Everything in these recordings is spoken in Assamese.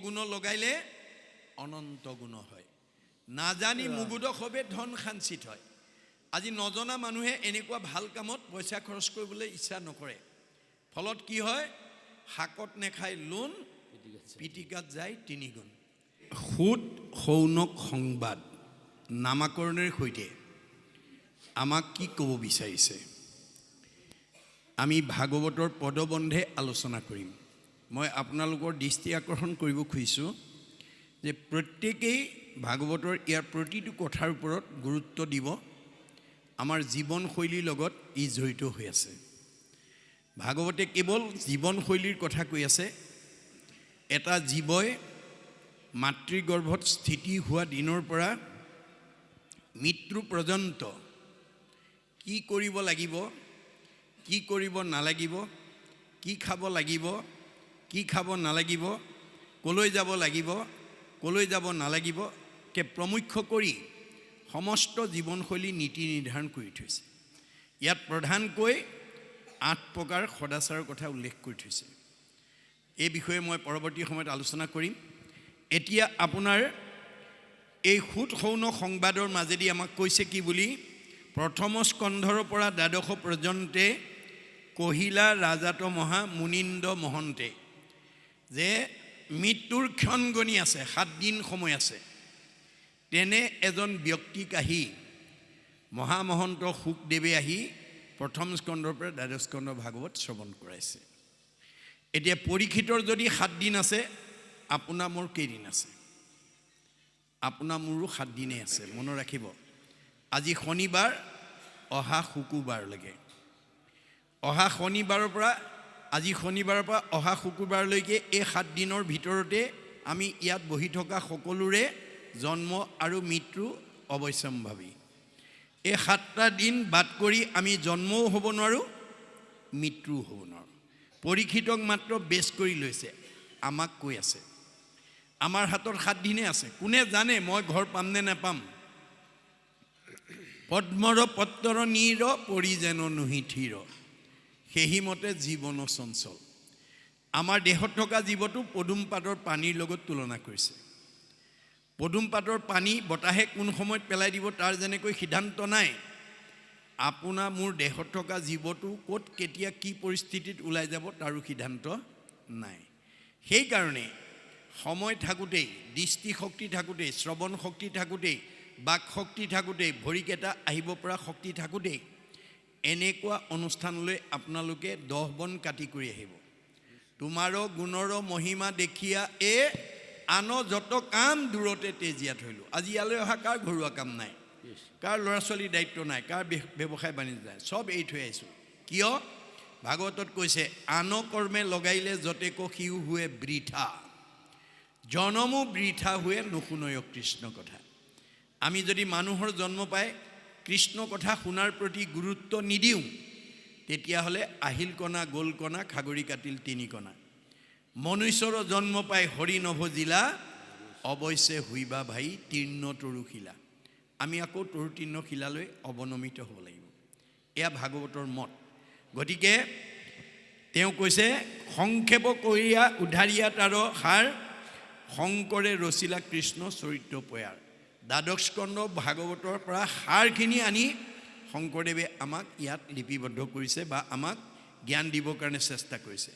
গুণ লগাইলে অনন্ত গুণ হয় নাজানি মুগুদ সবে ধন সাঞ্চিত হয় আজি নজনা মানুহে এনেকুৱা ভাল কামত পইচা খৰচ কৰিবলৈ ইচ্ছা নকৰে ফলত কি হয় হাকত নেখাই লোন পিটিকাত যায় তিনি গুণ সুদ সৌনক সংবাদ নামাকৰণৰ সৈতে আমাক কি ক'ব বিচাৰিছে আমি ভাগৱতৰ পদবন্ধে আলোচনা কৰিম মই আপোনালোকৰ দৃষ্টি আকৰ্ষণ কৰিব খুজিছোঁ যে প্ৰত্যেকেই ভাগৱতৰ ইয়াৰ প্ৰতিটো কথাৰ ওপৰত গুৰুত্ব দিব আমাৰ জীৱনশৈলীৰ লগত ই জড়িত হৈ আছে ভাগৱতে কেৱল জীৱনশৈলীৰ কথা কৈ আছে এটা জীৱই মাতৃগৰ্ভত স্থিতি হোৱা দিনৰ পৰা মৃত্যু পৰ্যন্ত কি কৰিব লাগিব কি কৰিব নালাগিব কি খাব লাগিব কি খাব নালাগিব কলৈ যাব লাগিব কলৈ যাব নালাগিব কে প্ৰমুখ্য কৰি সমস্ত জীৱনশৈলী নীতি নিৰ্ধাৰণ কৰি থৈছে ইয়াত প্ৰধানকৈ 8 প্ৰকাৰ সদাচাৰৰ কথা উল্লেখ কৰি থৈছে এই বিষয়ে মই পৰৱৰ্তী সময়ত আলোচনা কৰিম এতিয়া আপোনাৰ এই সুদ সৌন সংবাদৰ মাজেদি আমাক কৈছে কি বুলি প্ৰথম স্কন্ধৰ পৰা দ্বাদশ পৰ্যন্তে কহিলা ৰাজাত মহা মুনিন্দ মহন্তে যে মৃত্যুৰ ক্ষণ গণি আছে 7 দিন সময় আছে তেনে এজন ব্যক্তিক আহি মহামহন্ত শুকদেৱে আহি প্ৰথম স্কন্ধৰ পৰা দ্বাদশ স্কন্ধ ভাগৱত শ্ৰৱণ কৰাইছে এতিয়া পৰীক্ষিতৰ যদি 7 দিন আছে আপোনাৰ মোৰ কেইদিন আছে আপোনাৰ মোৰো 7 দিনে আছে মনত ৰাখিব আজি শনিবাৰ অহা শুকুৰবাৰলৈকে অহা শনিবাৰৰ পৰা আজি শনিবাৰৰ পৰা অহা শুকুৰবাৰলৈকে এই 7 দিনৰ ভিতৰতে আমি ইয়াত বহি থকা সকলোৰে জন্ম আৰু মৃত্যু অৱশ্যম্ভাৱী এই 7টা দিন বাদ কৰি আমি জন্মও হ'ব নোৱাৰো মৃত্যুও হ'ব নোৱাৰো পৰীক্ষিতক মাত্ৰ বেছ কৰি লৈছে আমাক কৈ আছে আমাৰ হাতৰ 7 দিনে আছে কোনে জানে মই ঘৰ পাম নে নাপাম পদ্মৰ পত্ৰৰ নীৰ পৰিজেন নুহিথিৰ সেই মতে জীৱন চঞ্চল আমাৰ দেহত থকা জীৱটো পদুম পাতৰ পানীৰ লগত তুলনা কৰিছে পদুম পাতৰ পানী বতাহে কোন সময়ত পেলাই দিব তাৰ যেনেকৈ সিদ্ধান্ত নাই আপোনাৰ মোৰ দেহত থকা জীৱটো ক'ত কেতিয়া কি পৰিস্থিতিত ওলাই যাব তাৰো সিদ্ধান্ত নাই সেই কাৰণে সময় থাকোতেই দৃষ্টি শক্তি থাকোতেই শ্ৰৱণ শক্তি থাকোতেই বাক শক্তি থাকোতেই ভৰিকেটা আহিব পৰা শক্তি থাকোতেই এনেকুৱা অনুষ্ঠানলৈ আপোনালোকে 10 বন কাটি কৰি আহিব তোমাৰো গুণৰ মহিমা দেখিয়া এ আন যত কাম দূৰতে তেজিয়া থৈলো আজি ইয়ালৈ অহা কাৰ ঘৰুৱা কাম নাই কাৰ ল'ৰা ছোৱালীৰ দায়িত্ব নাই কাৰ ব্যৱসায় বাণিজ্য নাই চব এই থৈ আহিছোঁ কিয় ভাগৱতত কৈছে আন কৰ্মে লগাইলে যতে ক সিও হুৱে বৃথা জনমো বৃথা হুৱে নুশুনয় কৃষ্ণ কথা আমি যদি মানুহৰ জন্ম পাই কৃষ্ণ কথা শুনাৰ প্ৰতি গুৰুত্ব নিদিওঁ তেতিয়াহ'লে আহিল কণা গোল কণা খাগৰি কাটিল 3 কণা মনুষ্যৰ জন্ম পাই হৰি নভজিলা অৱশ্যে হুইবা ভাই তীৰ্ণ তৰুশিলা আমি আকৌ তৰু তীৰ্ণ শিলালৈ অৱনমিত হ'ব লাগিব এয়া ভাগৱতৰ মত গতিকে তেওঁ কৈছে সংক্ষেপ কৰিয়া উধাৰিয়া তাৰ সাৰ শংকৰে ৰচিলা কৃষ্ণ চৰিত্ৰ পয়াৰ দ্বাদশ স্কন্ধ ভাগৱতৰ পৰা সাৰখিনি আনি শংকৰদেৱে আমাক ইয়াত লিপিবদ্ধ কৰিছে বা আমাক জ্ঞান দিবৰ কাৰণে চেষ্টা কৰিছে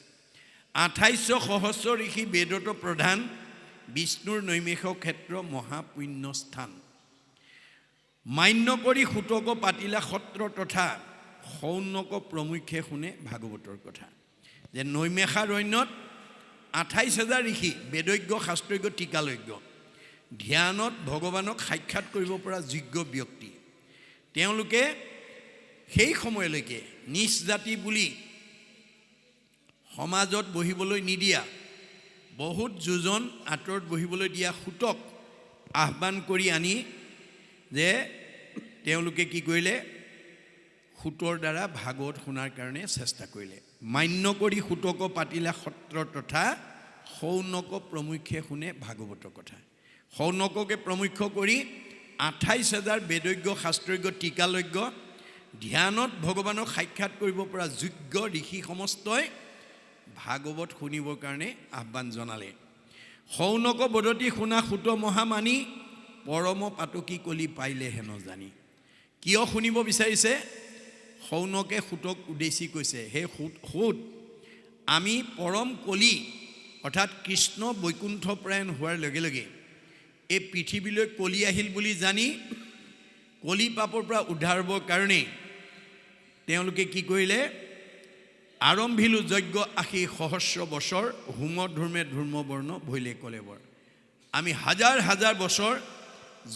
2800 সহস্ৰ ঋষি বেদত প্ৰধান বিষ্ণুৰ নৈমিষ ক্ষেত্ৰ মহাপুণ্য স্থান মান্য কৰি সুতক পাতিলা সত্ৰ তথা সৌনক প্ৰমুখ্যে শুনে ভাগৱতৰ কথা যে নৈমিষাৰণ্যত 28000 ঋষি বেদজ্ঞ শাস্ত্ৰজ্ঞ টিকালজ্ঞ ধ্যানত ভগৱানক সাক্ষাৎ কৰিব পৰা যোগ্য ব্যক্তি তেওঁলোকে সেই সময়লৈকে নিজ জাতি বুলি সমাজত বহিবলৈ নিদিয়া বহুত যোজন আঁতৰত বহিবলৈ দিয়া সুতক আহ্বান কৰি আনি যে তেওঁলোকে কি কৰিলে সুতৰ দ্বাৰা ভাগৱত শুনাৰ কাৰণে চেষ্টা কৰিলে মান্য কৰি সুতক পাতিলা সত্ৰ তথা সৌনক প্ৰমুখ্যে শুনে ভাগৱতৰ কথা সৌনককে প্ৰমুখ্য কৰি 28000 বেদজ্ঞ শাস্ত্ৰজ্ঞ টিকালজ্ঞ ধ্যানত ভগৱানক সাক্ষাৎ কৰিব পৰা যোগ্য ঋষি সমস্তই ভাগৱত শুনিবৰ কাৰণে আহ্বান জনালে শৌনক বদতি শুনা সুত মহামানী পৰম পাতকী কলি পাইলে হেন জানি। কিয় শুনিব বিচাৰিছে? শৌনকে সুতক উদ্দেশ্যি কৈছে, হে সুত, আমি পৰম কলি অৰ্থাৎ কৃষ্ণ বৈকুণ্ঠপ্ৰায়ণ হোৱাৰ লগে লগে এই পৃথিৱীলৈ কলি আহিল বুলি জানি কলি পাপৰ পৰা উদ্ধাৰ হ'বৰ কাৰণে তেওঁলোকে কি কৰিলে? আৰম্ভিলো যজ্ঞ ৮০ সহস্ৰ বছৰ হোম ধৰ্মে ধৰ্মবৰ্ণ ভৈলে কলেবৰ। আমি হাজাৰ হাজাৰ বছৰ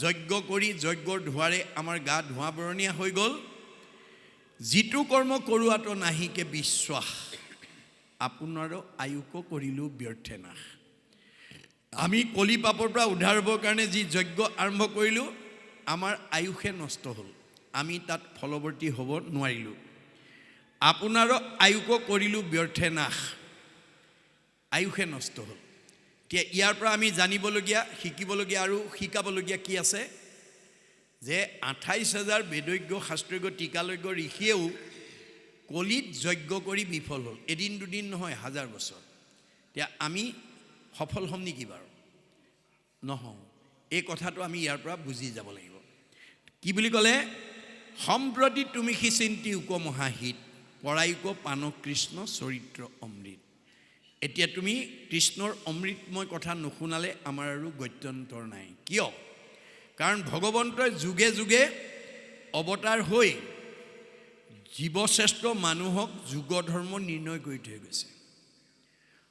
যজ্ঞ কৰি যজ্ঞৰ ধোঁৱাৰে আমাৰ গা ধোঁৱা বৰণীয়া হৈ গ'ল। যিটো কৰ্ম কৰোৱাটো নাহিকে বিশ্বাস, আপোনাৰো আয়ুক কৰিলোঁ ব্যৰ্থে নাশ। আমি কলি পাপৰ পৰা উদ্ধাৰ হ'বৰ কাৰণে যি যজ্ঞ আৰম্ভ কৰিলোঁ, আমাৰ আয়ুষে নষ্ট হ'ল, আমি তাত ফলৱৰ্তী হ'ব নোৱাৰিলোঁ। আপোনাৰো আয়ুক কৰিলোঁ ব্যৰ্থে নাশ, আয়ুষে নষ্ট হ'ল। এতিয়া ইয়াৰ পৰা আমি জানিবলগীয়া, শিকিবলগীয়া আৰু শিকাবলগীয়া কি আছে? যে ২৮,০০০ বেদজ্ঞ শাস্ত্ৰজ্ঞ টিকালজ্ঞ ঋষিয়েও কলিত যজ্ঞ কৰি বিফল হ'ল। এদিন দুদিন নহয়, হাজাৰ বছৰ। এতিয়া আমি সফল হ'ম নেকি বাৰু? নহওঁ। এই কথাটো আমি ইয়াৰ পৰা বুজি যাব লাগিব। কি বুলি ক'লে? সম্প্ৰতি তুমি সি চিন্তি উক মহাহিত পৰায়ুক পান কৃষ্ণ চৰিত্ৰ অমৃত। এতিয়া তুমি কৃষ্ণৰ অমৃতময় কথা নুশুনালে আমাৰ আৰু গত্যন্তৰ নাই। কিয়? কাৰণ ভগৱন্তই যুগে যুগে অৱতাৰ হৈ জীৱশ্ৰেষ্ঠ মানুহক যুগ ধৰ্ম নিৰ্ণয় কৰি থৈ গৈছে।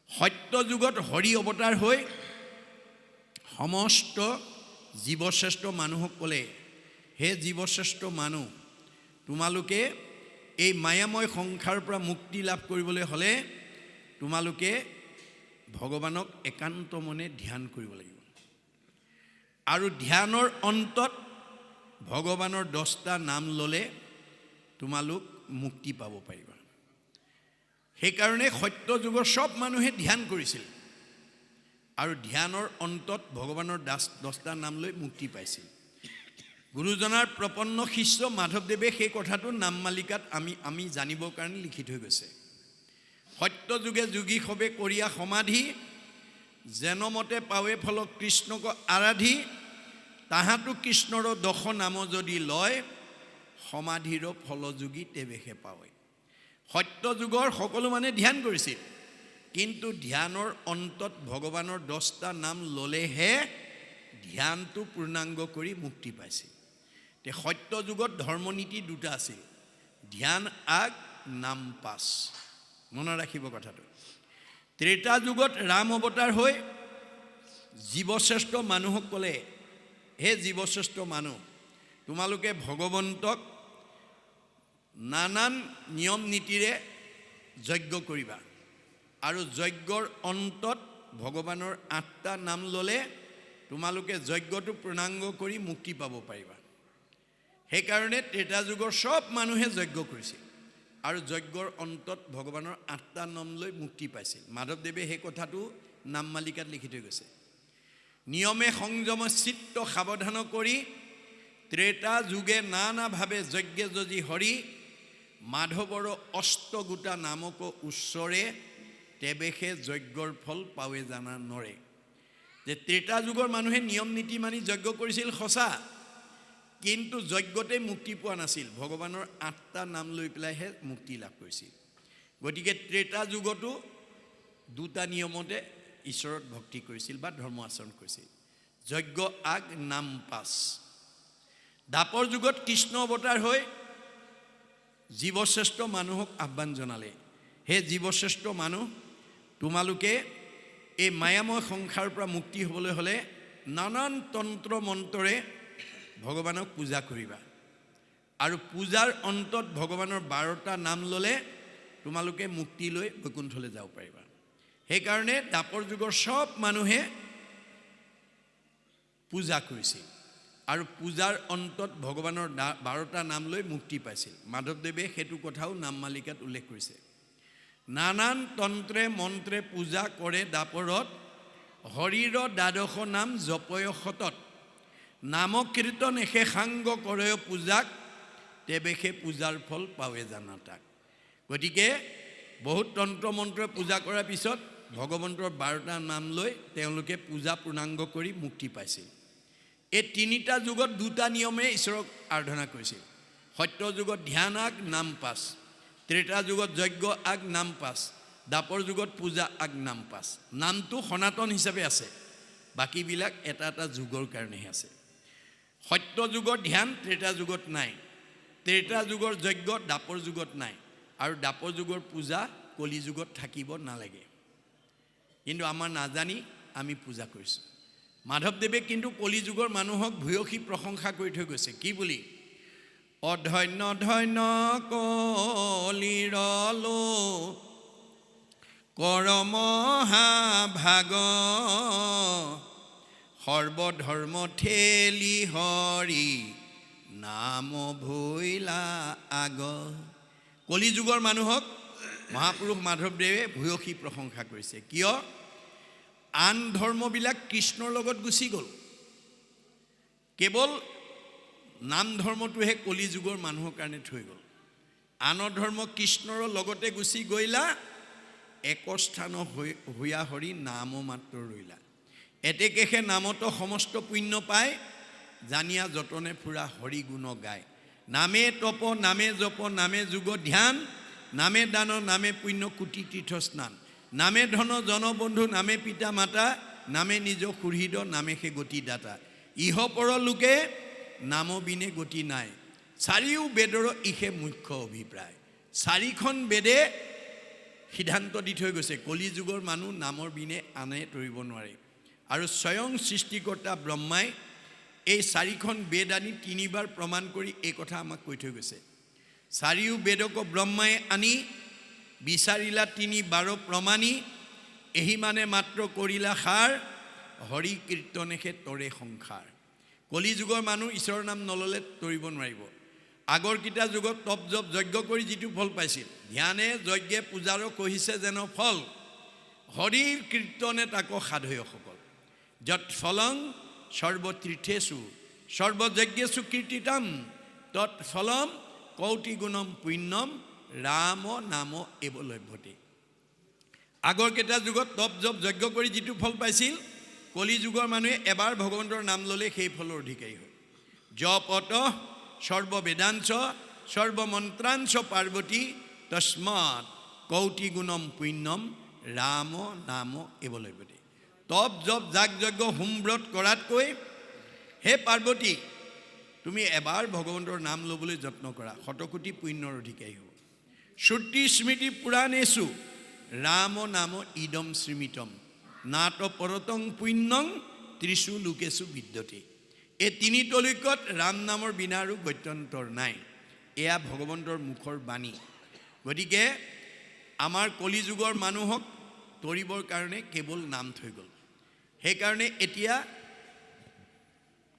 সত্য যুগত হৰি অৱতাৰ হৈ সমস্ত জীৱশ্ৰেষ্ঠ মানুহক ক'লে, হে জীৱশ্ৰেষ্ঠ মানুহ, তোমালোকে এই মায়াময় সংসাৰৰ পৰা মুক্তি লাভ কৰিবলৈ হ'লে তোমালোকে ভগৱানক একান্ত মনে ধ্যান কৰিব লাগিব। আৰু ধ্যানৰ অন্তত ভগৱানৰ 10টা নাম ল'লে তোমালোক মুক্তি পাব পাৰিবা। সেইকাৰণে সত্য যুগৰ চব মানুহে ধ্যান কৰিছিল আৰু ধ্যানৰ অন্তত ভগৱানৰ 10টা নাম লৈ মুক্তি পাইছিল। গুৰুজনাৰ প্ৰপন্ন শিষ্য মাধৱদেৱে সেই কথাটো নাম মালিকাত আমি জানিবৰ কাৰণে লিখি থৈ গৈছে। সত্য যুগে যোগী সবে কৰিয়া সমাধি, যেনমতে পাৱে ফল কৃষ্ণক আৰাধি, তাহাঁতো কৃষ্ণৰ 10 নাম যদি লয়, সমাধিৰ ফলযোগী তেৱেহে পাৱে। সত্য যুগৰ সকলো মানে ধ্যান কৰিছিল, কিন্তু ধ্যানৰ অন্তত ভগৱানৰ 10টা নাম ল'লেহে ধ্যানটো পূৰ্ণাংগ কৰি মুক্তি পাইছিল। তে সত্য যুগত ধৰ্মনীতি 2টা আছিল, ধ্যান আগ, নাম পাছ। মনত ৰাখিব কথাটো। ত্ৰেতা যুগত ৰাম অৱতাৰ হৈ জীৱশ্ৰেষ্ঠ মানুহক ক'লে, হে জীৱশ্ৰেষ্ঠ মানুহ, তোমালোকে ভগৱন্তক নানান নিয়ম নীতিৰে যজ্ঞ কৰিবা আৰু যজ্ঞৰ অন্তত ভগৱানৰ 8টা নাম ল'লে তোমালোকে যজ্ঞটো পূৰ্ণাংগ কৰি মুক্তি পাব পাৰিবা। সেইকাৰণে ত্ৰেতা যুগৰ চব মানুহে যজ্ঞ কৰিছিল আৰু যজ্ঞৰ অন্তত ভগৱানৰ 8টা নাম লৈ মুক্তি পাইছিল। মাধৱদেৱে সেই কথাটো নাম মালিকাত লিখি থৈ গৈছে। নিয়মে সংযম চিত্ত সাৱধান কৰি ত্ৰেতা যুগে নানাভাৱে যজ্ঞে যজি হৰি, মাধৱৰ অষ্টগোটা নামক উচ্চৰে, তেৱেহে যজ্ঞৰ ফল পাৱে জানা নৰে। যে ত্ৰেতা যুগৰ মানুহে নিয়ম নীতি মানি যজ্ঞ কৰিছিল সঁচা, কিন্তু যজ্ঞতে মুক্তি পোৱা নাছিল, ভগৱানৰ 8টা নাম লৈ পেলাইহে মুক্তি লাভ কৰিছিল। গতিকে ত্ৰেতা যুগতো 2টা নিয়মতে ঈশ্বৰত ভক্তি কৰিছিল বা ধৰ্ম আচৰণ কৰিছিল, যজ্ঞ আগ, নাম পাছ। দ্বাপৰ যুগত কৃষ্ণ অৱতাৰ হৈ জীৱশ্ৰেষ্ঠ মানুহক আহ্বান জনালে, হে জীৱশ্ৰেষ্ঠ মানুহ, তোমালোকে এই মায়াময় সংসাৰৰ পৰা মুক্তি হ'বলৈ হ'লে নানান তন্ত্ৰ মন্ত্ৰৰে ভগৱানক পূজা কৰিবা আৰু পূজাৰ অন্তত ভগৱানৰ 12টা নাম ল'লে তোমালোকে মুক্তি লৈ বৈকুণ্ঠলৈ যাব পাৰিবা। সেইকাৰণে দ্বাপৰ যুগৰ চব মানুহে পূজা কৰিছিল আৰু পূজাৰ অন্তত ভগৱানৰ 12টা নাম লৈ মুক্তি পাইছিল। মাধৱদেৱে সেইটো কথাও নাম মালিকাত উল্লেখ কৰিছে। নানান তন্ত্ৰে মন্ত্ৰে পূজা কৰে দ্বাপৰত, হৰিৰ 12 নাম জপয় সতত, নাম কীৰ্তন এষে সাংগ কৰে পূজাক, তেৱেহে পূজাৰ ফল পাৱে জানা তাক। গতিকে বহুত তন্ত্ৰ মন্ত্ৰে পূজা কৰাৰ পিছত ভগৱন্তৰ 12টা নাম লৈ তেওঁলোকে পূজা পূৰ্ণাংগ কৰি মুক্তি পাইছিল। এই তিনিটা যুগত দুটা নিয়মে ঈশ্বৰক আৰাধনা কৰিছিল। সত্য যুগত ধ্যান আগ নাম পাছ, ত্ৰেতা যুগত যজ্ঞ আগ নাম পাছ, দ্বাপৰ যুগত পূজা আগ নাম পাছ। নামটো সনাতন হিচাপে আছে, বাকীবিলাক এটা এটা যুগৰ কাৰণেহে আছে। সত্য যুগৰ ধ্যান ত্ৰেতা যুগত নাই, ত্ৰেতা যুগৰ যজ্ঞ দ্বাপৰ যুগত নাই, আৰু দ্বাপৰ যুগৰ পূজা কলি যুগত থাকিব নালাগে। কিন্তু আমাৰ নাজানি আমি পূজা কৰিছোঁ। মাধৱদেৱে কিন্তু কলি যুগৰ মানুহক ভূয়সী প্ৰশংসা কৰি থৈ গৈছে। কি বুলি? অধন্য ধন্য কলিৰলো কৰমহা ভাগ, সৰ্বধৰ্ম ঠেলি হৰি নাম ভৈলা আগ। কলি যুগৰ মানুহক মহাপুৰুষ মাধৱদেৱে ভূয়সী প্ৰশংসা কৰিছে। কিয়? আন ধৰ্মবিলাক কৃষ্ণৰ লগত গুচি গ'ল, কেৱল নাম ধৰ্মটোহে কলি যুগৰ মানুহৰ কাৰণে থৈ গ'ল। আনৰ ধৰ্ম কৃষ্ণৰ লগতে গুচি গৈলা, একস্থান হৈয়া হৰি নাম মাত্ৰ ৰৈলা। এতেকেহে নামতো সমস্ত পুণ্য পায়, জানিয়া যতনে ফুৰা হৰি গুণ গায়। নামে তপ নামে জপ নামে যুগ ধ্যান, নামে দান নামে পুণ্য কোটি তীৰ্থ স্নান। নামে ধন জনবন্ধু নামে পিতা মাতা, নামে নিজ সুহৃদ নামে সে গতি দাতা। ইহ পৰ লোকে নাম বিনে গতি নাই, চাৰিও বেদৰ ইহে মুখ্য অভিপ্ৰায়। চাৰিখন বেদে সিদ্ধান্ত দি থৈ গৈছে, কলি যুগৰ মানুহ নামৰ বিনে আনে তৰিব নোৱাৰে। আৰু স্বয়ং সৃষ্টিকৰ্তা ব্ৰহ্মাই এই চাৰিখন বেদ আনি তিনিবাৰ প্ৰমাণ কৰি এই কথা আমাক কৈ থৈ গৈছে। চাৰিও বেদক ব্ৰহ্মাই আনি বিচাৰিলা 3 প্ৰমাণী, এহি মানে মাত্ৰ কৰিলা সাৰ, হৰি কীৰ্তনেহে তৰে সংসাৰ। কলি যুগৰ মানুহ ঈশ্বৰৰ নাম নললে তৰিব নোৱাৰিব। আগৰকেইটা যুগত তপ জপ যজ্ঞ কৰি যিটো ফল পাইছিল, ধ্যানে যজ্ঞে পূজাৰো কহিছে যেন ফল, হৰিৰ কীৰ্তনে তাকো সাধয়সকল। যৎ ফলং সৰ্বতীৰ্থেষু সৰ্বযজ্ঞেষু কীৰ্তিতম, তৎ ফলম কৌটি গুণম পুণ্যম ৰাম নাম এব লভ্যতে। আগৰকেইটা যুগত তপ জপ যজ্ঞ কৰি যিটো ফল পাইছিল, কলি যুগৰ মানুহে এবাৰ ভগৱন্তৰ নাম ল'লে সেই ফলৰ অধিকাৰী হয়। জপত সৰ্ববেদাঞ্চ সৰ্বমন্ত্ৰাঞ্চ পাৰ্বতী, তস্মাৎ কৌটি গুণম পুণ্যম ৰাম নাম এব লভ্যতে। তপ জপ যাগ যজ্ঞ হোমব্ৰত কৰাতকৈ হে পাৰ্বতী, তুমি এবাৰ ভগৱন্তৰ নাম ল'বলৈ যত্ন কৰা, শতকোটি পুণ্যৰ অধিকাৰী হ'ব। শ্ৰুতি স্মৃতি পুৰাণেষু ৰাম নাম ইদম স্মৃতম, নাট পৰতং পুণ্যং ত্ৰিশু লোকেশু বিদ্যতে। এই তিনি তলিকত ৰাম নামৰ বিনা আৰু গত্যন্তৰ নাই। এয়া ভগৱন্তৰ মুখৰ বাণী। গতিকে আমাৰ কলি যুগৰ মানুহক তৰিবৰ কাৰণে কেৱল নাম থৈ গ'ল। সেইকাৰণে এতিয়া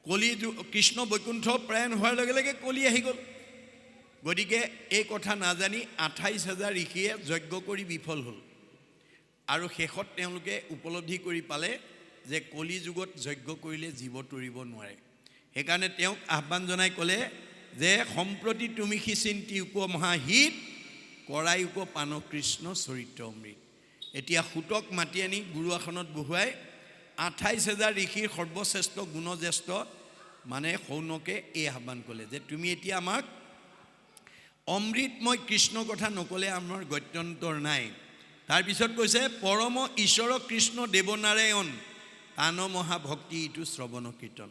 কলি কৃষ্ণ বৈকুণ্ঠ প্ৰায়ণ হোৱাৰ লগে লগে কলি আহি গ'ল। গতিকে এই কথা নাজানি 28,000 ঋষিয়ে যজ্ঞ কৰি বিফল হ'ল, আৰু শেষত তেওঁলোকে উপলব্ধি কৰি পালে যে কলি যুগত যজ্ঞ কৰিলে জীৱ তৰিব নোৱাৰে। সেইকাৰণে তেওঁক আহ্বান জনাই ক'লে যে সম্প্ৰতি তুমি সিচিন্তি উপমহাহিত, কৰাই উপপান কৃষ্ণ চৰিত্ৰ অমৃত। এতিয়া সুতক মাতি আনি গুৰু আসনত বহুৱাই 28,000 ঋষিৰ সৰ্বশ্ৰেষ্ঠ গুণজ্যেষ্ঠ মানে সৌনকে এই আহ্বান ক'লে যে তুমি এতিয়া আমাক অমৃতময় কৃষ্ণ কথা নক'লে আমাৰ গত্যন্তৰ নাই। তাৰপিছত কৈছে পৰম ঈশ্বৰ কৃষ্ণ দেৱনাৰায়ণ, তান মহাভক্তি ইটো শ্ৰৱণ কীৰ্তন।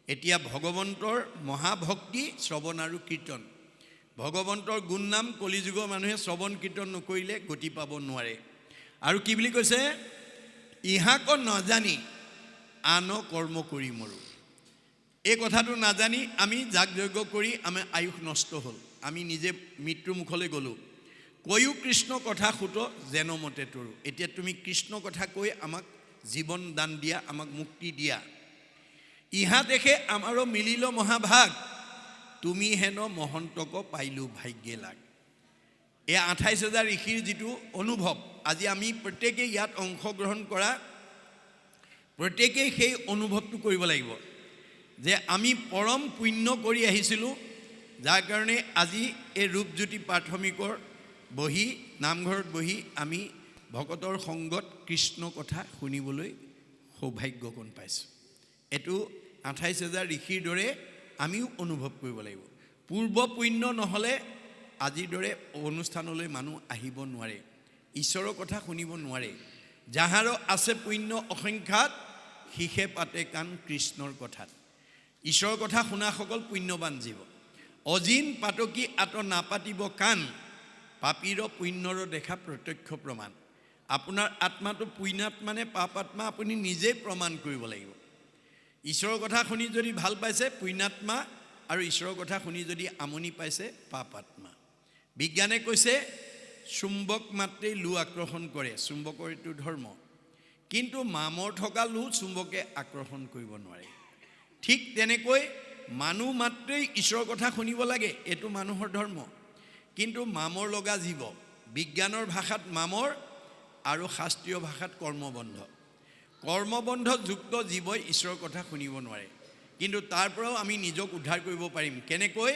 এতিয়া ভগৱন্তৰ মহাভক্তি শ্ৰৱণ আৰু কীৰ্তন। ভগৱন্তৰ গুণ নাম কলিযুগৰ মানুহে শ্ৰৱণ কীৰ্তন নকৰিলে গতি পাব নোৱাৰে। আৰু কি বুলি কৈছে? ইহাক নাজানি আন কৰ্ম কৰি মৰো। এই কথাটো নাজানি আমি যাগ যজ্ঞ কৰি আমাৰ আয়ুস নষ্ট হ'ল, আমি নিজে মৃত্যুৰ মুখলৈ গ'লোঁ। কৈও কৃষ্ণ কথা সুত যেন মতে তৰো। এতিয়া তুমি কৃষ্ণ কথা কৈ আমাক জীৱন দান দিয়া, আমাক মুক্তি দিয়া। ইহা দেখে আমাৰো মিলিল মহাভাগ, তুমি হেন মহন্তক পাইলো ভাগ্যে লাগ। এই 28,000 ঋষিৰ যিটো অনুভৱ, আজি আমি প্ৰত্যেকেই ইয়াত অংশগ্ৰহণ কৰা প্ৰত্যেকেই সেই অনুভৱটো কৰিব লাগিব যে আমি পৰম পুণ্য কৰি আহিছিলোঁ, যাৰ কাৰণে আজি এই ৰূপজ্যোতি প্ৰাথমিকৰ বহি নামঘৰত বহি আমি ভকতৰ সংগত কৃষ্ণ কথা শুনিবলৈ সৌভাগ্য কোন পাইছোঁ। এইটো 28,000 ঋষিৰ দৰে আমিও অনুভৱ কৰিব লাগিব। পূৰ্ব পুণ্য নহ'লে আজিৰ দৰে অনুষ্ঠানলৈ মানুহ আহিব নোৱাৰে, ঈশ্বৰৰ কথা শুনিব নোৱাৰে। যাহাৰ আছে পুণ্য অসংখ্যাত, শিষে পাতে কাণ কৃষ্ণৰ কথাত। ঈশ্বৰৰ কথা শুনাসকল পুণ্যৱান জীৱ। অজিন পাতকী আত নাপাতিব কাণ, পাপীৰ পুণ্যৰ দেখা প্ৰত্যক্ষ প্ৰমাণ। আপোনাৰ আত্মাটো পুণ্যাত্মা নে পাপ আত্মা আপুনি নিজেই প্ৰমাণ কৰিব লাগিব। ঈশ্বৰৰ কথা শুনি যদি ভাল পাইছে পুণ্যাত্মা, আৰু ঈশ্বৰৰ কথা শুনি যদি আমনি পাইছে পাপ আত্মা। বিজ্ঞানে কৈছে চুম্বক মাত্ৰেই লো আকৰ্ষণ কৰে, চুম্বকৰ এইটো ধৰ্ম। কিন্তু মামৰ থকা লো চুম্বকে আকৰ্ষণ কৰিব নোৱাৰে। ঠিক তেনেকৈ মানুহ মাত্ৰেই ঈশ্বৰৰ কথা শুনিব লাগে, এইটো মানুহৰ ধৰ্ম। কিন্তু মামৰ লগা জীৱ, বিজ্ঞানৰ ভাষাত মামৰ আৰু শাস্ত্ৰীয় ভাষাত কৰ্মবন্ধ। কৰ্মবন্ধ যুক্ত জীৱই ঈশ্বৰৰ কথা শুনিব নোৱাৰে। কিন্তু তাৰ পৰাও আমি নিজক উদ্ধাৰ কৰিব পাৰিম। কেনেকৈ?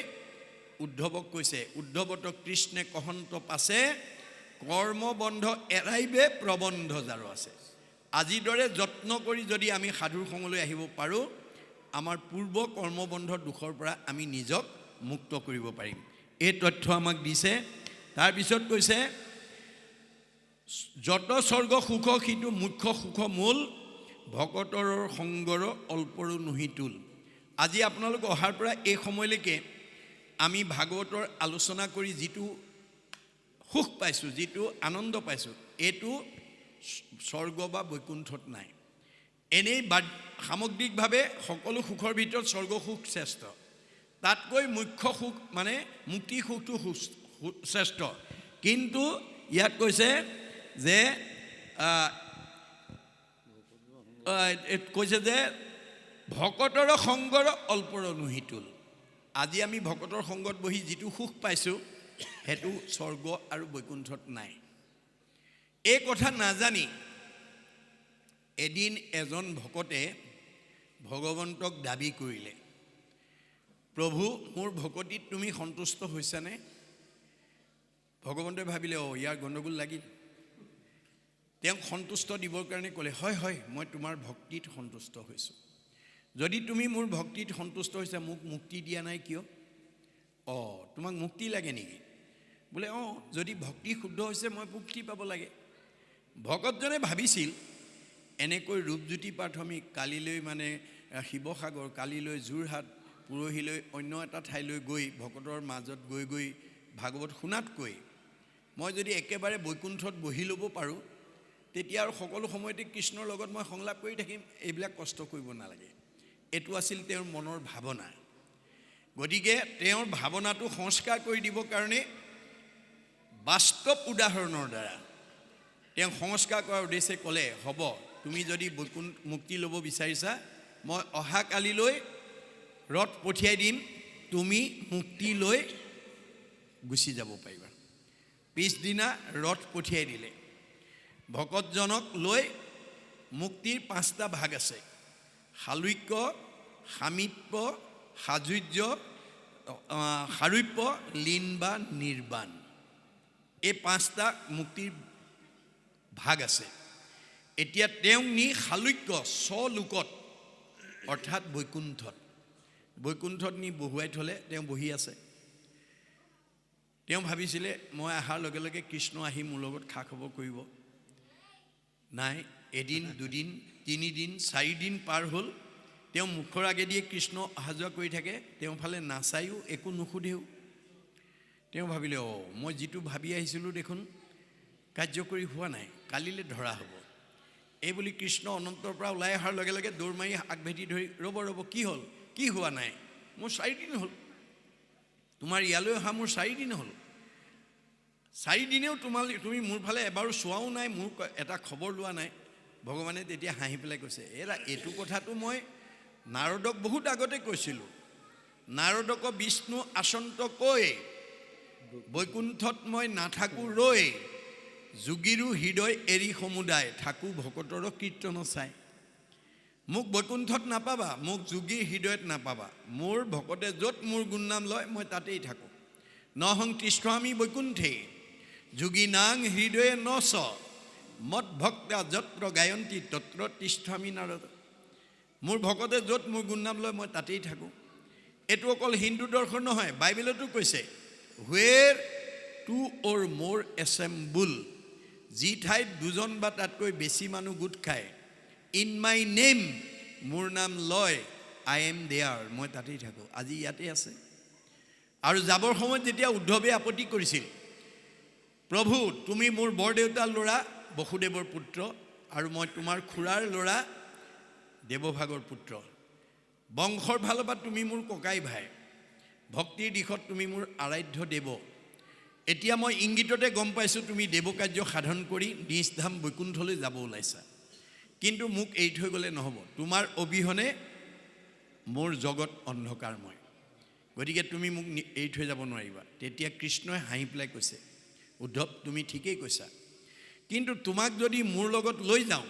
উদ্ধৱক কৈছে, উদ্ধৱত কৃষ্ণে কহন্ত পাছে, কৰ্মবন্ধ এৰাইবে প্ৰবন্ধ যাৰো আছে। আজিৰ দৰে যত্ন কৰি যদি আমি সাধুৰ সংগলৈ আহিব পাৰোঁ, আমাৰ পূৰ্ব কৰ্মবন্ধ দুখৰ পৰা আমি নিজক মুক্ত কৰিব পাৰিম। এই তথ্য আমাক দিছে। তাৰপিছত কৈছে যত স্বৰ্গ সুখ সিটো মুখ্য সুখ মূল, ভকতৰ সংগৰ অল্পৰো নুহি তুল। আজি আপোনালোক অহাৰ পৰা এই সময়লৈকে আমি ভাগৱতৰ আলোচনা কৰি যিটো সুখ পাইছোঁ, যিটো আনন্দ পাইছোঁ, এইটো স্বৰ্গ বা বৈকুণ্ঠত নাই। এনেই সামগ্ৰিকভাৱে সকলো সুখৰ ভিতৰত স্বৰ্গ সুখ শ্ৰেষ্ঠ। তাতকৈ মুখ্য সুখ মানে মুক্তি সুখটো শ্ৰেষ্ঠ। কিন্তু ইয়াত কৈছে যে ভকতৰ সংগৰ অল্পৰ নুহি তুল। আজি আমি ভকতৰ সংগত বহি যিটো সুখ পাইছোঁ, সেইটো স্বৰ্গ আৰু বৈকুণ্ঠত নাই। এই কথা নাজানি এদিন এজন ভকতে ভগৱন্তক দাবী কৰিলে, প্ৰভু মোৰ ভকতিত তুমি সন্তুষ্ট হৈছানে? ভগৱন্তই ভাবিলে ইয়াৰ গণ্ডগোল লাগিল। তেওঁক সন্তুষ্ট দিবৰ কাৰণে ক'লে, হয় হয় মই তোমাৰ ভক্তিত সন্তুষ্ট হৈছোঁ। যদি তুমি মোৰ ভক্তিত সন্তুষ্ট হৈছা, মোক মুক্তি দিয়া নাই কিয়? তোমাক মুক্তি লাগে নেকি? বোলে যদি ভক্তি শুদ্ধ হৈছে মই মুক্তি পাব লাগে। ভকতজনে ভাবিছিল এনেকৈ ৰূপজ্যোতি প্ৰাথমিক, কালিলৈ মানে শিৱসাগৰ, কালিলৈ যোৰহাট, পৰহিলৈ অন্য এটা ঠাইলৈ গৈ ভকতৰ মাজত গৈ গৈ ভাগৱত শুনাতকৈ মই যদি একেবাৰে বৈকুণ্ঠত বহি ল'ব পাৰোঁ, তেতিয়া আৰু সকলো সময়তে কৃষ্ণৰ লগত মই সংলাপ কৰি থাকিম, এইবিলাক কষ্ট কৰিব নালাগে। এইটো আছিল তেওঁৰ মনৰ ভাৱনা। গতিকে তেওঁৰ ভাৱনাটো সংস্কাৰ কৰি দিবৰ কাৰণে বাস্তৱ উদাহৰণৰ দ্বাৰা তেওঁ সংস্কাৰ কৰাৰ উদ্দেশ্যে ক'লে, হ'ব তুমি যদি মুক্তি ল'ব বিচাৰিছা, মই অহাকালিলৈ ৰথ পঠিয়াই দিম, তুমি মুক্তি লৈ গুচি যাব পাৰিবা। পিছদিনা ৰথ পঠিয়াই দিলে। ভকতজনক লৈ মুক্তিৰ 5টা ভাগ আছে: শালুক্য, সামীপ্য, সাযুজ্য, সাৰূপ্য, লীন বা নিৰ্বাণ। এই 5টা মুক্তিৰ ভাগ আছে। এতিয়া তেওঁক নি শালুক্য স্বলোকত অৰ্থাৎ বৈকুণ্ঠত নি বহুৱাই থ'লে। তেওঁ বহি আছে। তেওঁ ভাবিছিলে মই অহাৰ লগে লগে কৃষ্ণ আহি মোৰ লগত খা খবৰ কৰিব। নাই, এদিন, দুদিন, 3 দিন, 4 দিন পাৰ হ'ল। তেওঁ মুখৰ আগেদিয়ে কৃষ্ণ অহা যোৱা কৰি থাকে। তেওঁ ফালে নাচায়ো, একো নুসুধেও। তেওঁ ভাবিলে মই যিটো ভাবি আহিছিলোঁ দেখোন কাৰ্যকৰী হোৱা নাই, কালিলৈ ধৰা হ'ব। এই বুলি কৃষ্ণ অনন্তৰ পৰা ওলাই অহাৰ লগে লগে দৌৰ মাৰি আগভেটি ধৰি, ৰ'ব কি হ'ল, কি হোৱা নাই? মোৰ 4 দিন হ'ল, তোমাৰ ইয়ালৈ অহা মোৰ 4 দিন হ'ল। 4 দিনেও তুমি মোৰ ফালে এবাৰো চোৱাও নাই, মোৰ এটা খবৰ লোৱা নাই। ভগৱানে তেতিয়া হাঁহি পেলাই কৈছে, এইটো কথাটো মই নাৰদক বহুত আগতে কৈছিলোঁ। নাৰদক বিষ্ণু আচন্ত কৈ, বৈকুণ্ঠত মই নাথাকোঁ ৰৈ, যোগীৰো হৃদয় এৰি সমুদায়, থাকোঁ ভকতৰ কীৰ্তন চাই। মোক বৈকুণ্ঠত নাপাবা, মোক যোগীৰ হৃদয়ত নাপাবা। মোৰ ভকতে য'ত মোৰ গুণনাম লয় মই তাতেই থাকোঁ। নহং তিষ্ঠামি বৈকুণ্ঠে, যোগী নাং হৃদয়ে নচ, মদ ভক্তা যত্ৰ গায়ন্তী তত্ৰ তিষ্ঠামি নাৰদ। মোৰ ভকতে য'ত মোৰ গুণনাম লয় মই তাতেই থাকোঁ। এইটো অকল হিন্দু দৰ্শন নহয়, বাইবেলতো কৈছে হুৱেৰ টু অৰ মোৰ এছেম্বল, যি ঠাইত দুজন বা তাতকৈ বেছি মানুহ গোট খায়, ইন মাই নেম, মোৰ নাম লয়, আই এম দেয়াৰ, মই তাতেই থাকোঁ। আজি ইয়াতে আছে। আৰু যাবৰ সময়ত যেতিয়া উদ্ধৱে আপত্তি কৰিছিল, প্ৰভু তুমি মোৰ বৰদেউতাৰ ল'ৰা বসুদেৱৰ পুত্ৰ, আৰু মই তোমাৰ খুৰাৰ ল'ৰা দেৱভাগৰ পুত্ৰ, বংশৰ ফালৰ পৰা তুমি মোৰ ককাই ভাই, ভক্তিৰ দিশত তুমি মোৰ আৰাধ্য দেৱ। এতিয়া মই ইংগিততে গম পাইছোঁ তুমি দেৱকাৰ্য সাধন কৰি নিজ ধাম বৈকুণ্ঠলৈ যাব ওলাইছা, কিন্তু মোক এৰি থৈ গ'লে নহ'ব। তোমাৰ অবিহনে মোৰ জগত অন্ধকাৰময়, গতিকে তুমি মোক এৰি থৈ যাব নোৱাৰিবা। তেতিয়া কৃষ্ণই হাঁহি পেলাই কৈছে, উদ্ধৱ তুমি ঠিকেই কৈছা, কিন্তু তোমাক যদি মোৰ লগত লৈ যাওঁ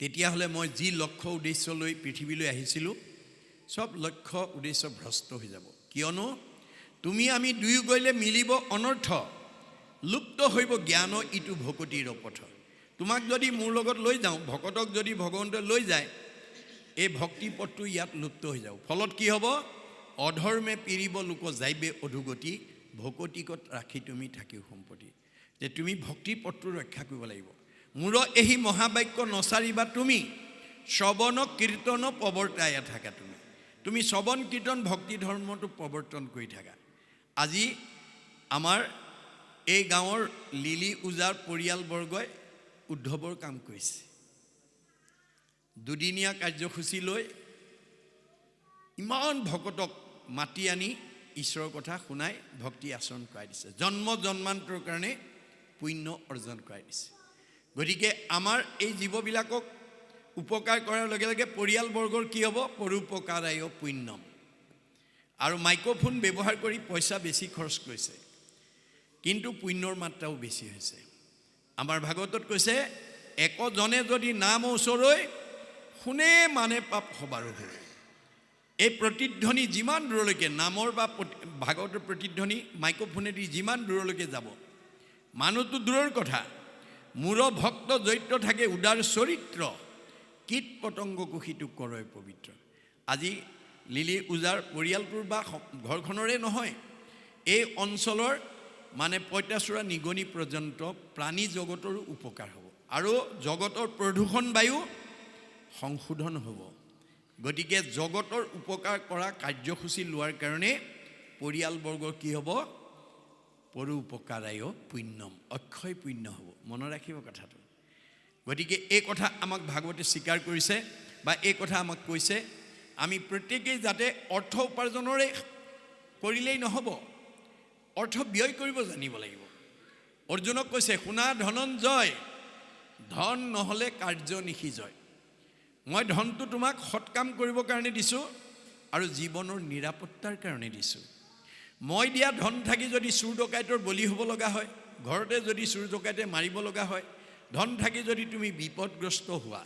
তেতিয়াহ'লে মই যি লক্ষ্য উদ্দেশ্য লৈ পৃথিৱীলৈ আহিছিলোঁ চব লক্ষ্য উদ্দেশ্য ভ্ৰষ্ট হৈ যাব। কিয়নো তুমি আমি দুয়ো গ'লে মিলিব অনৰ্থ, লুপ্ত হৈব জ্ঞান ইটো ভকতিৰ পথ। তোমাক যদি মোৰ লগত লৈ যাওঁ, ভকতক যদি ভগৱন্তই লৈ যায়, এই ভক্তি পথটো ইয়াত লুপ্ত হৈ যাব। ফলত কি হ'ব? অধৰ্মে পিৰিব লোক যাইবে অধুগতি, ভকতিকত ৰাখি তুমি থাকিও সম্পত্তি। যে তুমি ভক্তিৰ পথটো ৰক্ষা কৰিব লাগিব। মোৰ এই মহাবাক্য নচাৰিবা তুমি, শ্ৰৱণ কীৰ্তন প্ৰৱৰ্তাই থাকা তুমি শ্ৰৱণ কীৰ্তন ভক্তি ধৰ্মটো প্ৰৱৰ্তন কৰি থাকা। আজি আমাৰ এই গাঁৱৰ লিলি ওজাৰ পৰিয়ালবৰ্গই উদ্ধৱৰ কাম কৰিছে। দুদিনীয়া কাৰ্যসূচী লৈ ইমান ভকতক মাতি আনি ঈশ্বৰৰ কথা শুনাই ভক্তি আচৰণ কৰাই দিছে, জন্ম জন্মান্তৰ কাৰণে পুণ্য অৰ্জন কৰাই দিছে। গতিকে আমাৰ এই জীৱবিলাকক উপকাৰ কৰাৰ লগে লগে পৰিয়ালবৰ্গৰ কি হ'ব? পৰোপকাৰায় পুণ্যম। আৰু মাইক্ৰফোন ব্যৱহাৰ কৰি পইচা বেছি খৰচ কৰিছে, কিন্তু পুণ্যৰ মাত্ৰাও বেছি হৈছে। আমাৰ ভাগৱতত কৈছে একজনে যদি নাম ওচৰৈ শুনে মানে পাপ সবাৰো হয়। এই প্ৰতিধ্বনি যিমান দূৰলৈকে নামৰ বা ভাগৱতৰ প্ৰতিধ্বনি মাইক্ৰফোনেদি যিমান দূৰলৈকে যাব, মানুহটো দূৰৰ কথা, মূৰ ভক্ত জৈত্ৰ থাকে উদাৰ চৰিত্ৰ, কীট পতংগ কুশিটো কৰয় পবিত্ৰ। আজি লিলি ওজাৰ পৰিয়ালটোৰ বা ঘৰখনৰে নহয়, এই অঞ্চলৰ মানে পঁইতাচোৰা নিগনি পৰ্যন্ত প্ৰাণী জগতৰো উপকাৰ হ'ব, আৰু জগতৰ প্ৰদূষণ বায়ু সংশোধন হ'ব। গতিকে জগতৰ উপকাৰ কৰা কাৰ্যসূচী লোৱাৰ কাৰণে পৰিয়ালবৰ্গৰ কি হ'ব? পৰোপকাৰায় পুণ্যম, অক্ষয় পুণ্য হ'ব। মনত ৰাখিব কথাটো। গতিকে এই কথা আমাক ভাগৱতে স্বীকাৰ কৰিছে বা এই কথা আমাক কৈছে, আমি প্ৰত্যেকেই যাতে অৰ্থ উপাৰ্জনৰে কৰিলেই নহ'ব, অৰ্থ ব্যয় কৰিব জানিব লাগিব। অৰ্জুনক কৈছে শুনা ধনঞ্জয়, ধন নহ'লে কাৰ্য নিশিজয়। মই ধনটো তোমাক সৎকাম কৰিবৰ কাৰণে দিছোঁ আৰু জীৱনৰ নিৰাপত্তাৰ কাৰণে দিছোঁ। মই দিয়া ধন থাকি যদি চুৰ ডকাইতৰ বলি হ'ব লগা হয়, ঘৰতে যদি চুৰ ডকাইতে মাৰিব লগা হয়, ধন থাকি যদি তুমি বিপদগ্ৰস্ত হোৱা,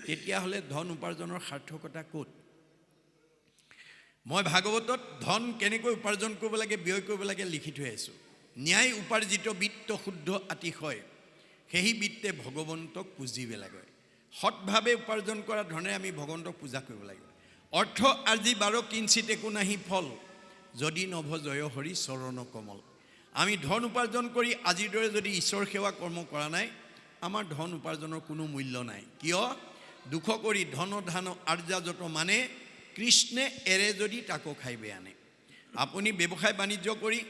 তেতিয়াহ'লে ধন উপাৰ্জনৰ সাৰ্থকতা ক'ত? মই ভাগৱতত ধন কেনেকৈ উপাৰ্জন কৰিব লাগে, ব্যয় কৰিব লাগে লিখি থৈ আহিছোঁ। ন্যায় উপাৰ্জিত বিত্ত শুদ্ধ আতিশয়, সেই বিত্তে ভগৱন্তক পুজিব লাগে। সৎভাৱে উপাৰ্জন কৰা ধৰণে আমি ভগৱন্তক পূজা কৰিব লাগিব। অৰ্থ আজি বাৰ কিঞ্চিত একো নাহি ফল, যদি নভ জয় হৰি চৰণ কমল। আমি ধন উপাৰ্জন কৰি আজিৰ দৰে যদি ঈশ্বৰ সেৱা কৰ্ম কৰা নাই, আমাৰ ধন উপাৰ্জনৰ কোনো মূল্য নাই। কিয়? দুখ কৰি ধন ধান আৰ্যা যত মানে, কৃষ্ণে এৰে যদি তাকো খাইবে আনে। আপুনি ব্যৱসায় বাণিজ্য কৰি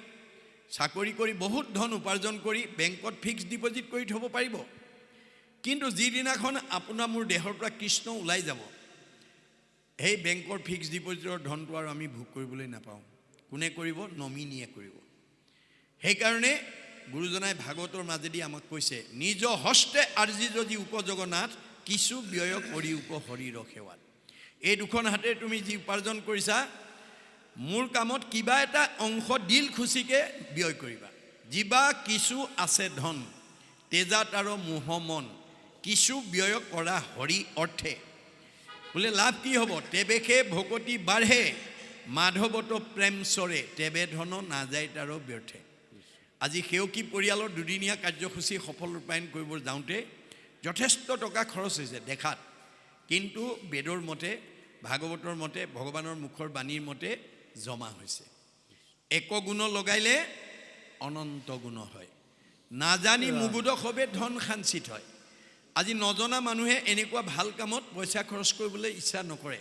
চাকৰি কৰি বহুত ধন উপাৰ্জন কৰি বেংকত ফিক্সড ডিপজিট কৰি থ'ব পাৰিব, কিন্তু যিদিনাখন আপোনাৰ মোৰ দেহৰ পৰা কৃষ্ণ ওলাই যাব, সেই বেংকৰ ফিক্সড ডিপজিটৰ ধনটো আৰু আমি ভোগ কৰিবলৈ নাপাওঁ। কোনে কৰিব? নমিনীয়ে কৰিব। সেইকাৰণে গুৰুজনাই ভাগৱতৰ মাজেদি আমাক কৈছে, নিজ হস্তে আৰ্জি যদি উপজগন্নাথ, কিছু ব্যয় কৰি উপ শৰীৰ সেৱাত। এই দুখন হাতেৰে তুমি যি উপাৰ্জন কৰিছা, মোৰ কামত কিবা এটা অংশ দিল খুচিকে ব্যয় কৰিবা। যিবা কিছু আছে ধন, তেজাত আৰু মোহ মন, কিছু ব্যয় কৰা হৰি অৰ্থে। বোলে লাভ কি হ'ব? তেবেশে ভকতি বাঢ়ে, মাধৱত প্ৰেম চৰে, তেবে ধন নাযায় তাৰো ব্যৰ্থে। আজি সেউকী পৰিয়ালৰ দুদিনীয়া কাৰ্যসূচী সফল ৰূপায়ণ কৰিব যাওঁতে যথেষ্ট টকা খৰচ হৈছে দেখাত, কিন্তু বেদৰ মতে, ভাগৱতৰ মতে, ভগৱানৰ মুখৰ বাণীৰ মতে জমা হৈছে। এক গুণ লগাইলে অনন্ত গুণ হয়, নাজানি মুগুদ সবে ধন সাঞ্চিত হয়। আজি নজনা মানুহে এনেকুৱা ভাল কামত পইচা খৰচ কৰিবলৈ ইচ্ছা নকৰে।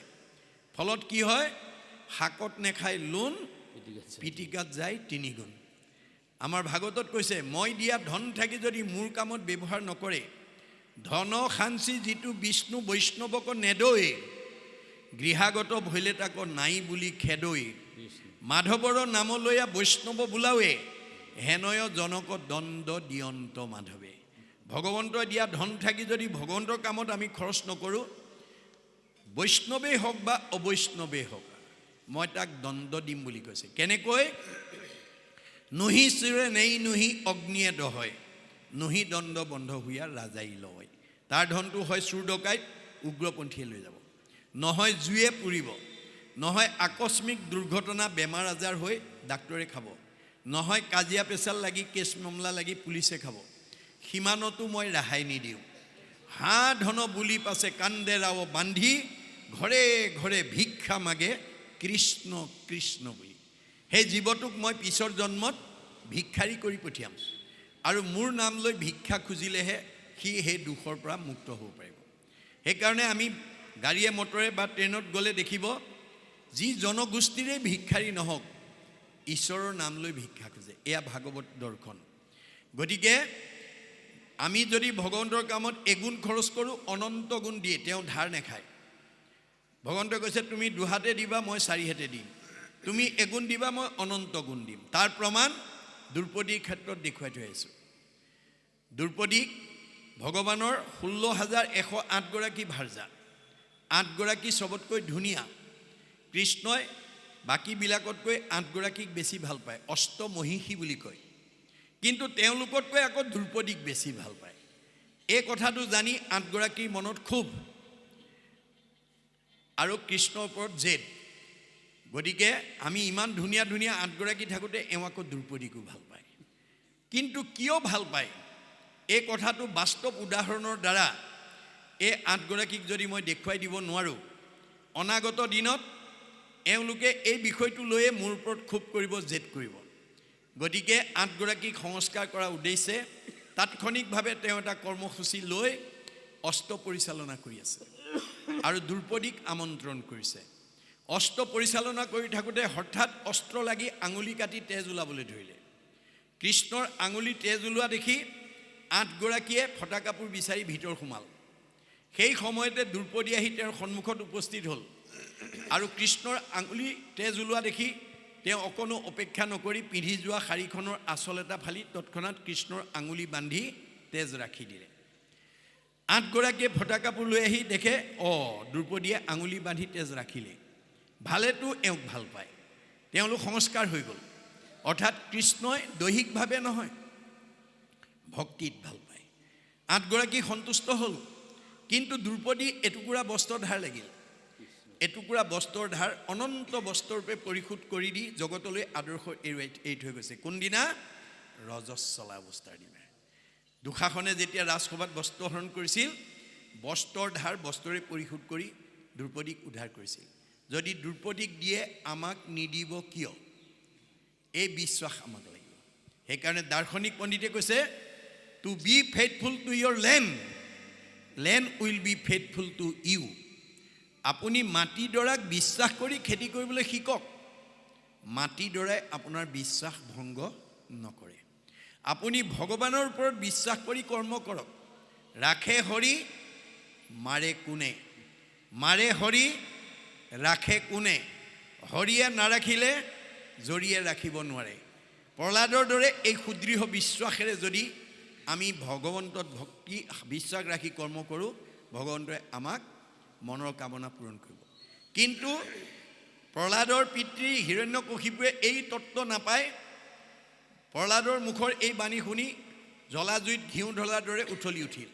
ফলত কি হয়, শাকত নেখাই লোন, পিটিকাত যায় 3 গুণ। আমাৰ ভাগৱতত কৈছে, মই দিয়া ধন থাকি যদি মোৰ কামত ব্যৱহাৰ নকৰে, ধন সাঞ্চি যিটো বিষ্ণু বৈষ্ণৱক নেদৈ, গৃহাগত ভৈলে তাক নাই বুলি খেদৈ, মাধৱৰ নামলৈয়া বৈষ্ণৱ বোলাৱে, হেনয় জনক দণ্ড দিয়ন্ত মাধৱে। ভগৱন্তই দিয়া ধন থাকি যদি ভগৱন্তৰ কামত আমি খৰচ নকৰোঁ, বৈষ্ণৱেই হওক বা অবৈষ্ণৱেই হওক, মই তাক দণ্ড দিম বুলি কৈছে। কেনেকৈ? নহি চিৰে নেই নহি অগ্নিয়ে দহয়, নহি দণ্ড বন্ধ হুয়া ৰাজাই লয়। তাৰ ধনটো হয় চুৰ ডকাইত উগ্ৰপন্থীয়ে লৈ যাব, নহয় জুয়ে পুৰিব, নহয় আকস্মিক দুৰ্ঘটনা বেমাৰ আজাৰ হৈ ডাক্তৰে খাব, নহয় কাজিয়া পেচাল লাগি কেছ মামলা লাগি পুলিচে খাব। সিমানতো মই ৰেহাই নিদিওঁ। হাঁ ধন বুলি পাছে কান্দেৰাও বান্ধি, ঘৰে ঘৰে ভিক্ষা মাগে কৃষ্ণ কৃষ্ণ বুলি। সেই জীৱটোক মই পিছৰ জন্মত ভিক্ষাৰী কৰি পঠিয়াম, আৰু মোৰ নাম লৈ ভিক্ষা খুজিলেহে সি সেই দুখৰ পৰা মুক্ত হ'ব পাৰিব। সেইকাৰণে আমি গাড়ীয়ে মটৰে বা ট্ৰেইনত গ'লে দেখিব, যি জনগোষ্ঠীৰে ভিক্ষাৰী নহওক, ঈশ্বৰৰ নাম লৈ ভিক্ষা খোজে। এয়া ভাগৱত দৰ্শন। গতিকে আমি যদি ভগৱন্তৰ কামত এগুণ খৰচ কৰোঁ, অনন্ত গুণ দিয়ে, তেওঁ ধাৰ নেখায়। ভগৱন্তই কৈছে, তুমি 2 হাতে দিবা, মই 4 হাতে দিম, তুমি এগুণ দিবা, মই অনন্ত গুণ দিম। তাৰ প্ৰমাণ দ্ৰৌপদীৰ ক্ষেত্ৰত দেখুৱাই থৈ আহিছোঁ। দ্ৰৌপদীক ভগৱানৰ 16,108 গৰাকী ভাৰ্যা, 8 গৰাকী চবতকৈ ধুনীয়া। কৃষ্ণই বাকীবিলাকতকৈ 8 গৰাকীক বেছি ভাল পায়, অষ্টমহিষী বুলি কয়। কিন্তু তেওঁলোকতকৈ আকৌ দ্ৰৌপদীক বেছি ভাল পায়। এই কথাটো জানি 8 গৰাকীৰ মনত ক্ষোভ আৰু কৃষ্ণৰ ওপৰত জেদ। গতিকে আমি ইমান ধুনীয়া ধুনীয়া 8 গৰাকী থাকোঁতে এওঁ আকৌ দ্ৰৌপদীকো ভাল পায়। কিন্তু কিয় ভাল পায়, এই কথাটো বাস্তৱ উদাহৰণৰ দ্বাৰা এই 8 গৰাকীক যদি মই দেখুৱাই দিব নোৱাৰোঁ, অনাগত দিনত এওঁলোকে এই বিষয়টো লৈয়ে মোৰ ওপৰত ক্ষোভ কৰিব, জেদ কৰিব। গতিকে 8 গৰাকীক সংস্কাৰ কৰাৰ উদ্দেশ্যে তাৎক্ষণিকভাৱে তেওঁ এটা কৰ্মসূচী লৈ অস্ত্ৰ পৰিচালনা কৰি আছে আৰু দ্ৰৌপদীক আমন্ত্ৰণ কৰিছে। অস্ত্ৰ পৰিচালনা কৰি থাকোঁতে হঠাৎ অস্ত্ৰ লাগি আঙুলি কাটি তেজ ওলাবলৈ ধৰিলে। কৃষ্ণৰ আঙুলি তেজ ওলোৱা দেখি 8 গৰাকীয়ে ফটা কাপোৰ বিচাৰি ভিতৰ সোমাল। সেই সময়তে দ্ৰৌপদী আহি তেওঁৰ সন্মুখত উপস্থিত হ'ল, আৰু কৃষ্ণৰ আঙুলি তেজ ওলোৱা দেখি তেওঁ অকণো অপেক্ষা নকৰি পিন্ধি যোৱা শাৰীখনৰ আঁচল এটা ফালি তৎক্ষণাত কৃষ্ণৰ আঙুলি বান্ধি তেজ ৰাখি দিলে। 8 গৰাকীয়ে ফটা কাপোৰ লৈ আহি দেখে, দ্ৰৌপদীয়ে আঙুলি বান্ধি তেজ ৰাখিলে, ভালেতো এওঁক ভাল পায়, তেওঁলোক সংস্কাৰ হৈ গ'ল। অৰ্থাৎ কৃষ্ণই দৈহিকভাৱে নহয়, ভক্তিত ভাল পায়। 8 গৰাকী সন্তুষ্ট হ'ল। কিন্তু দ্ৰৌপদী এটুকুৰা বস্ত্ৰৰ ধাৰ লাগিল। এটুকুৰা বস্ত্ৰৰ ধাৰ অনন্ত বস্ত্ৰৰূপে পৰিশোধ কৰি দি জগতলৈ আদৰ্শ এৰি থৈ গৈছে। কোনদিনা? ৰজস্বলা অৱস্থাৰ দিনা। দুঃশাসনে যেতিয়া ৰাজসভাত বস্ত্ৰহৰণ কৰিছিল, বস্ত্ৰৰ ধাৰ বস্ত্ৰৰে পৰিশোধ কৰি দ্ৰৌপদীক উদ্ধাৰ কৰিছিল। যদি দ্ৰৌপদীক দিয়ে, আমাক নিদিব কিয়? এই বিশ্বাস আমাক লাগিব। সেইকাৰণে দাৰ্শনিক পণ্ডিতে কৈছে, to be faithful to your land will be faithful to you. আপুনি মাটিডৰাক বিশ্বাস কৰি খেতি কৰিবলৈ শিকক। মাটিডৰাই আপোনাৰ বিশ্বাস ভংগ নকৰে। আপুনি ভগৱানৰ ওপৰত বিশ্বাস কৰি কৰ্ম কৰক। ৰাখে হৰি, মাৰে কোনে? মাৰে হৰি, ৰাখে কোনে? হৰিয়ে নাৰাখিলে জৰিয়ে ৰাখিব নোৱাৰে। প্ৰহ্লাদৰ দৰে এই সুদৃঢ় বিশ্বাসেৰে যদি আমি ভগৱন্তত ভক্তি বিশ্বাস ৰাখি কৰ্ম কৰোঁ, ভগৱন্তই আমাক মনৰ কামনা পূৰণ কৰিব। কিন্তু প্ৰহ্লাদৰ পিতৃ হিৰণ্যকশিপুৱে এই তত্ত্ব নাপায়। প্ৰহ্লাদৰ মুখৰ এই বাণী শুনি জলাজুইত ঘিউ ঢলাৰ দৰে উঠলি উঠিল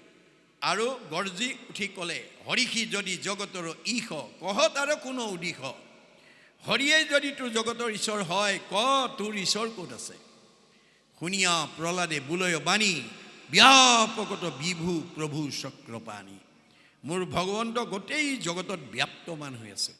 আৰু গৰ্জি উঠি ক'লে, হৰিষি যদি জগতৰ ঈশ, কহত আৰু কোনো উদিশ। হৰিয়ে যদি তোৰ জগতৰ ঈশ্বৰ হয়, ক তোৰ ঈশ্বৰ ক'ত আছে? শুনিয়া প্ৰহ্লাদে বুলয় বাণী ব্যাপকত বিভু প্ৰভু চক্ৰপাণী। মোৰ ভগৱন্ত গোটেই জগতত ব্যাপ্তমান হৈ আছে।